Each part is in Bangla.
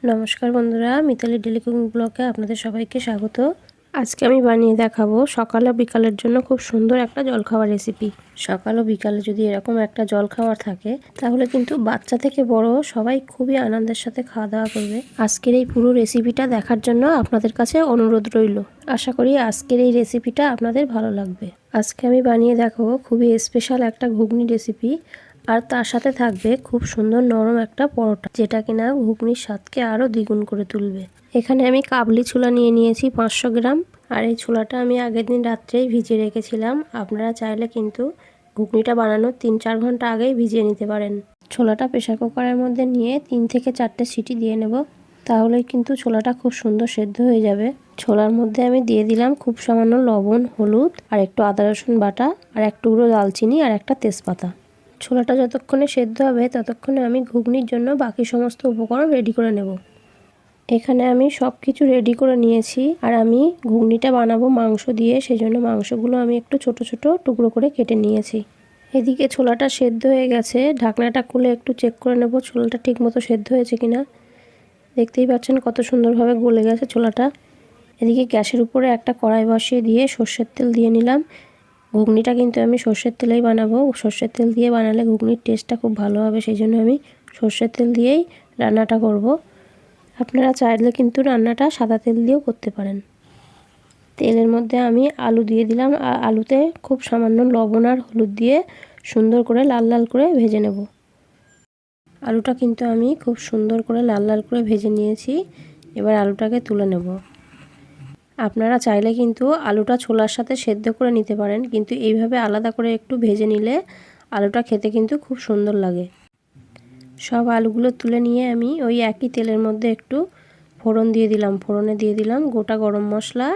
নমস্কার বন্ধুরা, মিতালি ডেলি কুকিং ব্লগে আপনাদের সবাইকে স্বাগত। আজকে আমি বানিয়ে দেখাবো সকাল ও বিকালের জন্য খুব সুন্দর একটা জলখাবার রেসিপি। সকাল ও বিকালে যদি এরকম একটা জলখাবার থাকে তাহলে কিন্তু বাচ্চা থেকে বড় সবাই খুবই আনন্দের সাথে খাওয়া দাওয়া করবে। আজকের এই পুরো রেসিপিটা দেখার জন্য আপনাদের কাছে অনুরোধ রইল। আশা করি আজকের এই রেসিপিটা আপনাদের ভালো লাগবে। আজকে আমি বানিয়ে দেখাবো খুবই স্পেশাল একটা ঘুগনি রেসিপি, আর তার সাথে থাকবে খুব সুন্দর নরম একটা পরোটা, যেটা কিনা ঘুগনির স্বাদকে আরও দ্বিগুণ করে তুলবে। এখানে আমি কাবলি ছোলা নিয়ে নিয়েছি 500 গ্রাম, আর এই ছোলাটা আমি আগের দিন রাত্রেই ভিজিয়ে রেখেছিলাম। আপনারা চাইলে কিন্তু ঘুগনিটা বানানোর 3-4 ঘন্টা আগেই ভিজিয়ে নিতে পারেন। ছোলাটা প্রেসার কুকারের মধ্যে নিয়ে 3 থেকে 4টে সিটি দিয়ে নেব, তাহলেই কিন্তু ছোলাটা খুব সুন্দর সেদ্ধ হয়ে যাবে। ছোলার মধ্যে আমি দিয়ে দিলাম খুব সামান্য লবণ, হলুদ, আর একটু আদা রসুন বাটা, আর এক টুকরো দালচিনি, আর একটা তেজপাতা। ছোলাটা যতক্ষণে সেদ্ধ হবে ততক্ষণে আমি ঘুগনির জন্য বাকি সমস্ত উপকরণ রেডি করে নেব। এখানে আমি সব কিছু রেডি করে নিয়েছি, আর আমি ঘুগনিটা বানাবো মাংস দিয়ে, সেজন্য মাংসগুলো আমি একটু ছোট ছোট টুকরো করে কেটে নিয়েছি। এদিকে ছোলাটা সেদ্ধ হয়ে গেছে, ঢাকনাটা খুলে একটু চেক করে নেব ছোলাটা ঠিক মতো সেদ্ধ হয়েছে কিনা। দেখতেই পাচ্ছেন কত সুন্দরভাবে গলে গেছে ছোলাটা। এদিকে গ্যাসের উপরে একটা কড়াই বসিয়ে দিয়ে সর্ষের তেল দিয়ে নিলাম। ঘুগনিটা কিন্তু আমি সর্ষের তেলেই বানাবো। সর্ষের তেল দিয়ে বানালে ঘুগনির টেস্টটা খুব ভালো হবে, সেই জন্য আমি সর্ষের তেল দিয়েই রান্নাটা করব। আপনারা চাইলে কিন্তু রান্নাটা সাদা তেল দিয়েও করতে পারেন। তেলের মধ্যে আমি আলু দিয়ে দিলাম, আর আলুতে খুব সামান্য লবণ আর হলুদ দিয়ে সুন্দর করে লাল লাল করে ভেজে নেব। আলুটা কিন্তু আমি খুব সুন্দর করে লাল লাল করে ভেজে নিয়েছি। এবার আলুটাকে তুলে নেব। আপনারা চাইলে কিন্তু আলুটা ছোলার সাথে সেদ্ধ করে নিতে পারেন, কিন্তু এইভাবে আলাদা করে একটু ভেজে নিলে আলুটা খেতে কিন্তু খুব সুন্দর লাগে। সব আলুগুলো তুলে নিয়ে আমি ওই একই তেলের মধ্যে একটু ফোড়ন দিয়ে দিলাম। ফোড়নে দিয়ে দিলাম গোটা গরম মশলা,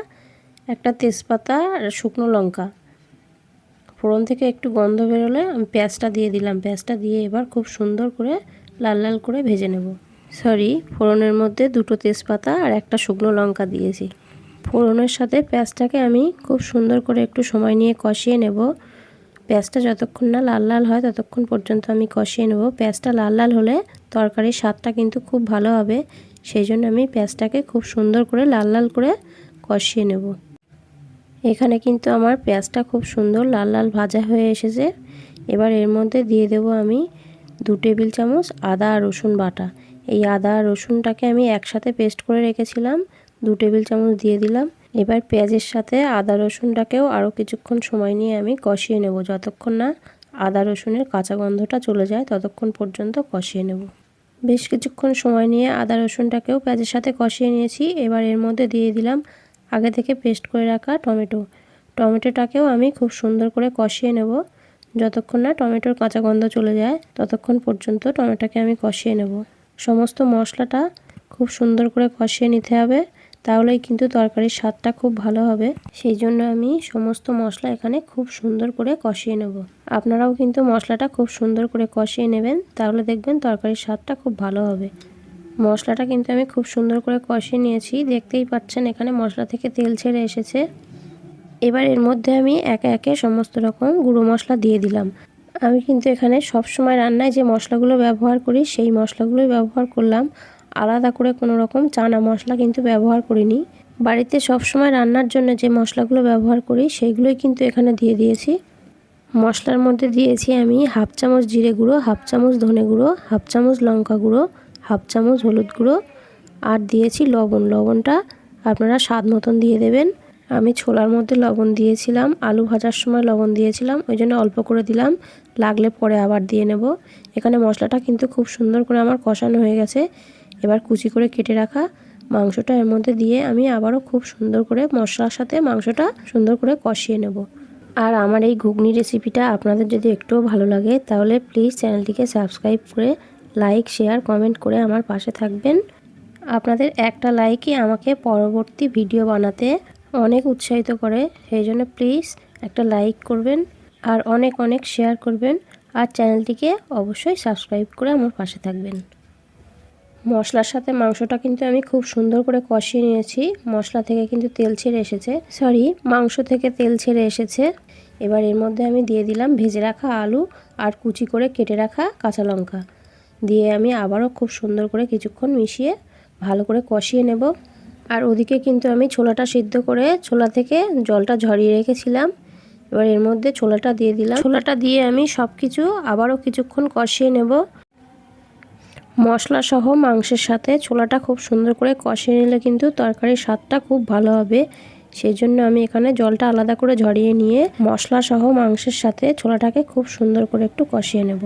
একটা তেজপাতা, আর শুকনো লঙ্কা। ফোড়ন থেকে একটু গন্ধ বেরোলে আমি পেঁয়াজটা দিয়ে দিলাম। পেঁয়াজটা দিয়ে এবার খুব সুন্দর করে লাল লাল করে ভেজে নেব। ফোড়নের মধ্যে 2টো তেজপাতা আর একটা শুকনো লঙ্কা দিয়েছি। ফোড়নের সাথে পেঁয়াজটাকে আমি খুব সুন্দর করে একটু সময় নিয়ে কষিয়ে নেব। পেঁয়াজটা যতক্ষণ না লাল লাল হয় ততক্ষণ পর্যন্ত আমি কষিয়ে নেব। পেঁয়াজটা লাল লাল হলে তরকারির স্বাদটা কিন্তু খুব ভালো হবে, সেই জন্য আমি পেঁয়াজটাকে খুব সুন্দর করে লাল লাল করে কষিয়ে নেব। এখানে কিন্তু আমার পেঁয়াজটা খুব সুন্দর লাল লাল ভাজা হয়ে এসেছে। এবার এর মধ্যে দিয়ে দেব আমি 2 টেবিল চামচ আদা আর রসুন বাটা। এই আদা আর রসুনটাকে আমি একসাথে পেস্ট করে রেখেছিলাম, 2 টেবিল চামচ দিয়ে দিলাম। এবার পেঁয়াজের সাথে আদা রসুনটাকেও আরও কিছুক্ষণ সময় নিয়ে আমি কষিয়ে নেব। যতক্ষণ না আদা রসুনের কাঁচা গন্ধটা চলে যায় ততক্ষণ পর্যন্ত কষিয়ে নেব। বেশ কিছুক্ষণ সময় নিয়ে আদা রসুনটাকেও পেঁয়াজের সাথে কষিয়ে নিয়েছি। এবার এর মধ্যে দিয়ে দিলাম আগে থেকে পেস্ট করে রাখা টমেটোটাকেও আমি খুব সুন্দর করে কষিয়ে নেব। যতক্ষণ না টমেটোর কাঁচা গন্ধ চলে যায় ততক্ষণ পর্যন্ত টমেটোকে আমি কষিয়ে নেব। সমস্ত মশলাটা খুব সুন্দর করে কষিয়ে নিতে হবে, তাহলেই কিন্তু তরকারির স্বাদটা খুব ভালো হবে। সেই জন্য আমি সমস্ত মশলা এখানে খুব সুন্দর করে কষিয়ে নেব। আপনারাও কিন্তু মশলাটা খুব সুন্দর করে কষিয়ে নেবেন, তাহলে দেখবেন তরকারির স্বাদটা খুব ভালো হবে। মশলাটা কিন্তু আমি খুব সুন্দর করে কষিয়ে নিয়েছি। দেখতেই পাচ্ছেন এখানে মশলা থেকে তেল ছেড়ে এসেছে। এবার এর মধ্যে আমি একে একে সমস্ত রকম গুঁড়ো মশলা দিয়ে দিলাম। আমি কিন্তু এখানে সব সময় রান্নায় যে মশলাগুলো ব্যবহার করি সেই মশলাগুলোই ব্যবহার করলাম, আলাদা করে কোনো রকম চানা মশলা কিন্তু ব্যবহার করিনি। বাড়িতে সব সময় রান্নার জন্য যে মশলাগুলো ব্যবহার করি সেইগুলোই কিন্তু এখানে দিয়ে দিয়েছি। মশলার মধ্যে দিয়েছি আমি 1/2 চামচ জিরে গুঁড়ো, 1/2 চামচ ধনে গুঁড়ো, 1/2 চামচ লঙ্কা গুঁড়ো, 1/2 চামচ হলুদ গুঁড়ো, আর দিয়েছি লবণ। লবণটা আপনারা স্বাদ মতন দিয়ে দেবেন। আমি ছোলার মধ্যে লবণ দিয়েছিলাম, আলু ভাজার সময় লবণ দিয়েছিলাম, ওই জন্য অল্প করে দিলাম, লাগলে পরে আবার দিয়ে নেব। এখানে মশলাটা কিন্তু খুব সুন্দর করে আমার কষানো হয়ে গেছে। এবার কুচি করে কেটে রাখা মাংসটা এর মধ্যে দিয়ে আমি আবারও খুব সুন্দর করে মশলার সাথে মাংসটা সুন্দর করে কষিয়ে নেব। আর আমার এই ঘুগনি রেসিপিটা আপনাদের যদি একটুও ভালো লাগে তাহলে প্লিজ চ্যানেলটিকে সাবস্ক্রাইব করে লাইক, শেয়ার, কমেন্ট করে আমার পাশে থাকবেন। আপনাদের একটা লাইকই আমাকে পরবর্তী ভিডিও বানাতে অনেক উৎসাহিত করে, সেই জন্য প্লিজ একটা লাইক করবেন আর অনেক অনেক শেয়ার করবেন, আর চ্যানেলটিকে অবশ্যই সাবস্ক্রাইব করে আমার পাশে থাকবেন। মশলার সাথে মাংসটা কিন্তু আমি খুব সুন্দর করে কষিয়ে নিয়েছি। মশলা থেকে কিন্তু তেল ছেড়ে এসেছে, মাংস থেকে তেল ছেড়ে এসেছে। এবার এর মধ্যে আমি দিয়ে দিলাম ভেজে রাখা আলু আর কুচি করে কেটে রাখা কাঁচা লঙ্কা দিয়ে আমি আবারও খুব সুন্দর করে কিছুক্ষণ মিশিয়ে ভালো করে কষিয়ে নেব। আর ওদিকে কিন্তু আমি ছোলাটা সিদ্ধ করে ছোলা থেকে জলটা ঝরিয়ে রেখেছিলাম। এবার এর মধ্যে ছোলাটা দিয়ে দিলাম। ছোলাটা দিয়ে আমি সব কিছু আবারও কিছুক্ষণ কষিয়ে নেব। মশলা সহ মাংসের সাথে ছোলাটা খুব সুন্দর করে কষিয়ে নিলে কিন্তু তরকারির স্বাদটা খুব ভালো হবে। সেই জন্য আমি এখানে জলটা আলাদা করে ঝরিয়ে নিয়ে মশলা সহ মাংসের সাথে ছোলাটাকে খুব সুন্দর করে একটু কষিয়ে নেব।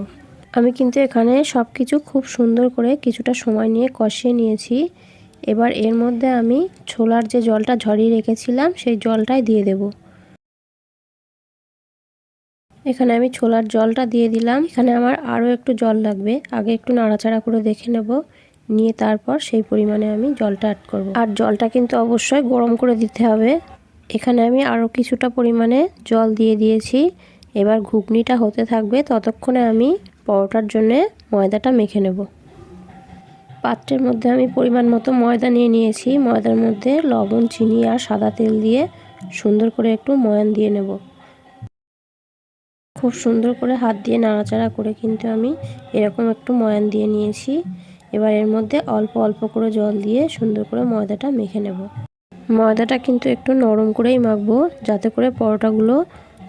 আমি কিন্তু এখানে সব কিছু খুব সুন্দর করে কিছুটা সময় নিয়ে কষিয়ে নিয়েছি। এবার এর মধ্যে আমি ছোলার যে জলটা ঝরিয়ে রেখেছিলাম সেই জলটাই দিয়ে দেব। এখানে আমি ছোলার জলটা দিয়ে দিলাম। এখানে আমার আরও একটু জল লাগবে, আগে একটু নাড়াচাড়া করে দেখে নেব, নিয়ে তারপর সেই পরিমাণে আমি জলটা অ্যাড করব। আর জলটা কিন্তু অবশ্যই গরম করে দিতে হবে। এখানে আমি আরও কিছুটা পরিমাণে জল দিয়ে দিয়েছি। এবার ঘুগনিটা হতে থাকবে, ততক্ষণে আমি পরোটার জন্য ময়দাটা মেখে নেব। পাত্রের মধ্যে আমি পরিমাণ মতো ময়দা নিয়ে নিয়েছি। ময়দার মধ্যে লবণ, চিনি আর সাদা তেল দিয়ে সুন্দর করে একটু ময়ান দিয়ে নেব। খুব সুন্দর করে হাত দিয়ে নাড়াচাড়া করে কিন্তু আমি এরকম একটু ময়ান দিয়ে নিয়েছি। এবার এর মধ্যে অল্প অল্প করে জল দিয়ে সুন্দর করে ময়দাটা মেখে নেব। ময়দাটা কিন্তু একটু নরম করেই মাখবো, যাতে করে পরোটাগুলো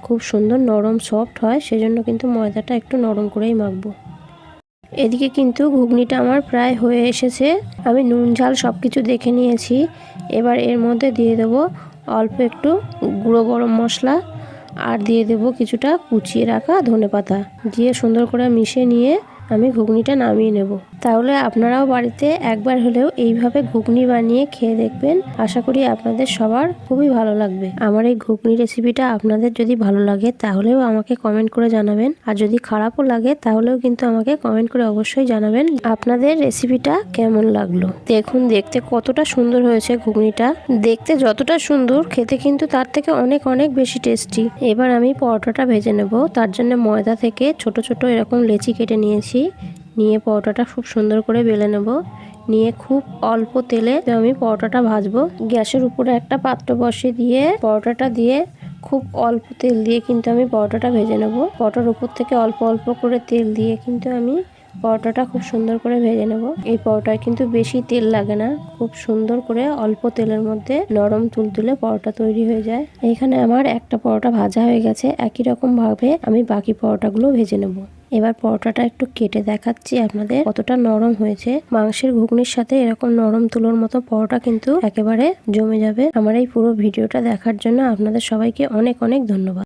খুব সুন্দর নরম সফট হয়। সেজন্য কিন্তু ময়দাটা একটু নরম করেই মাখবো। এদিকে কিন্তু ঘুগনিটা আমার প্রায় হয়ে এসেছে। আমি নুন ঝাল সব কিছু দেখে নিয়েছি। এবার এর মধ্যে দিয়ে দেব অল্প একটু গুঁড়ো গরম মশলা, আর দিয়ে দেব কিছুটা কুচিয়ে রাখা ধনেপাতা, দিয়ে সুন্দর করে মিশিয়ে নিয়ে আমি ঘুগনিটা নামিয়ে নেব। তাহলে আপনারাও বাড়িতে একবার হলেও এইভাবে ঘুগনি বানিয়ে খেয়ে দেখবেন। আশা করি আপনাদের সবার খুবই ভালো লাগবে। আমার এই ঘুগনি রেসিপিটা আপনাদের যদি ভালো লাগে তাহলেও আমাকে কমেন্ট করে জানাবেন, আর যদি খারাপও লাগে তাহলেও কিন্তু আমাকে কমেন্ট করে অবশ্যই জানাবেন আপনাদের রেসিপিটা কেমন লাগলো। দেখুন দেখতে কতটা সুন্দর হয়েছে ঘুগনিটা। দেখতে যতটা সুন্দর, খেতে কিন্তু তার থেকে অনেক অনেক বেশি টেস্টি। এবার আমি পরোটাটা ভেজে নেব। তার জন্য ময়দা থেকে ছোট ছোট এরকম লেচি কেটে নিয়েছি। নিয়ে পরোটাটা খুব সুন্দর করে বেলে নেব। নিয়ে খুব অল্প তেলে আমি পরোটাটা ভাজবো। গ্যাসের উপরে একটা পাত্র বসিয়ে দিয়ে পরোটাটা দিয়ে খুব অল্প তেল দিয়ে কিন্তু আমি পরোটাটা ভেজে নেব। পরোটার উপর থেকে অল্প অল্প করে তেল দিয়ে কিন্তু আমি পরোটাটা খুব সুন্দর করে ভেজে নেব। এই পরোটায় কিন্তু বেশি তেল লাগে না, খুব সুন্দর করে অল্প তেলের মধ্যে নরম তুলতুলে পরোটা তৈরি হয়ে যায়। এখানে আমার একটা পরোটা ভাজা হয়ে গেছে। একই রকম ভাবে আমি বাকি পরোটাগুলো ভেজে নেব। এবার পরোটাটা একটু কেটে দেখাচ্ছি আপনাদের কতটা নরম হয়েছে। মাংসের ঘুগনির সাথে এরকম নরম তুলোর মতো পরোটা কিন্তু একেবারে জমে যাবে। আমার এই পুরো ভিডিওটা দেখার জন্য আপনাদের সবাইকে অনেক অনেক ধন্যবাদ।